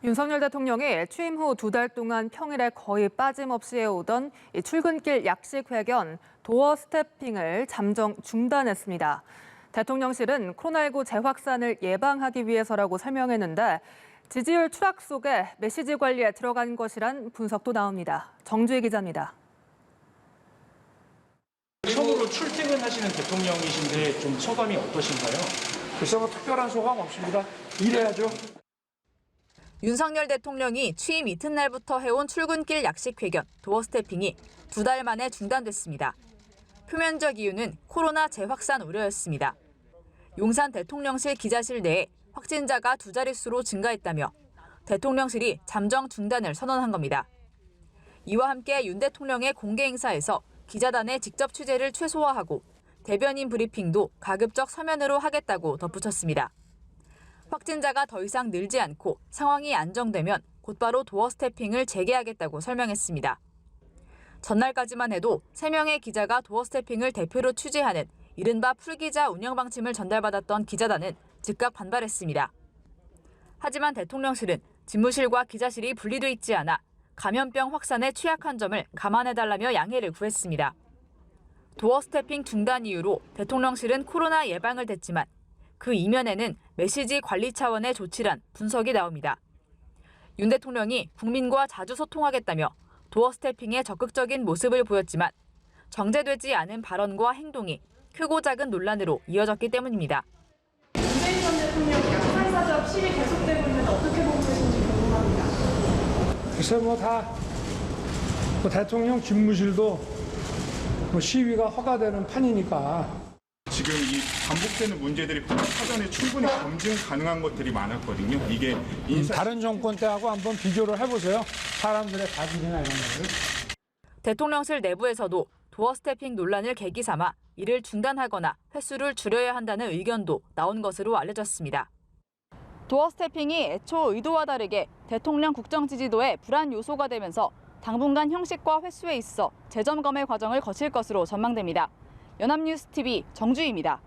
윤석열 대통령이 취임 후 2달 동안 평일에 거의 빠짐없이 해오던 출근길 약식 회견, 도어 스태핑을 잠정 중단했습니다. 대통령실은 코로나19 재확산을 예방하기 위해서라고 설명했는데 지지율 추락 속에 메시지 관리에 들어간 것이란 분석도 나옵니다. 정주희 기자입니다. 처음으로 출퇴근하시는 대통령이신데 좀 소감이 어떠신가요? 글쎄 뭐 특별한 소감 없습니다. 일해야죠. 윤석열 대통령이 취임 이튿날부터 해온 출근길 약식 회견, 도어 스태핑이 2달 만에 중단됐습니다. 표면적 이유는 코로나 재확산 우려였습니다. 용산 대통령실 기자실 내에 확진자가 2자릿수로 증가했다며 대통령실이 잠정 중단을 선언한 겁니다. 이와 함께 윤 대통령의 공개 행사에서 기자단의 직접 취재를 최소화하고 대변인 브리핑도 가급적 서면으로 하겠다고 덧붙였습니다. 확진자가 더 이상 늘지 않고 상황이 안정되면 곧바로 도어 스태핑을 재개하겠다고 설명했습니다. 전날까지만 해도 3명의 기자가 도어 스태핑을 대표로 취재하는 이른바 풀기자 운영 방침을 전달받았던 기자단은 즉각 반발했습니다. 하지만 대통령실은 집무실과 기자실이 분리돼 있지 않아 감염병 확산에 취약한 점을 감안해달라며 양해를 구했습니다. 도어 스태핑 중단 이유로 대통령실은 코로나 예방을 댔지만 그 이면에는 메시지 관리 차원의 조치란 분석이 나옵니다. 윤 대통령이 국민과 자주 소통하겠다며 도어 스태핑에 적극적인 모습을 보였지만 정제되지 않은 발언과 행동이 크고 작은 논란으로 이어졌기 때문입니다. 문재인 전 대통령 약산사적 시위 계속되고 있는데 어떻게 보고 계신지 궁금합니다. 글쎄 대통령 집무실도 시위가 허가되는 판이니까. 지금 이 반복되는 문제들이 사전에 충분히 검증 가능한 것들이 많았거든요. 이게 다른 정권 때하고 한번 비교를 해보세요. 사람들의 가질이나 이런 거를. 대통령실 내부에서도 도어 스태핑 논란을 계기 삼아 이를 중단하거나 횟수를 줄여야 한다는 의견도 나온 것으로 알려졌습니다. 도어 스태핑이 애초 의도와 다르게 대통령 국정 지지도에 불안 요소가 되면서 당분간 형식과 횟수에 있어 재점검의 과정을 거칠 것으로 전망됩니다. 연합뉴스TV 정주희입니다.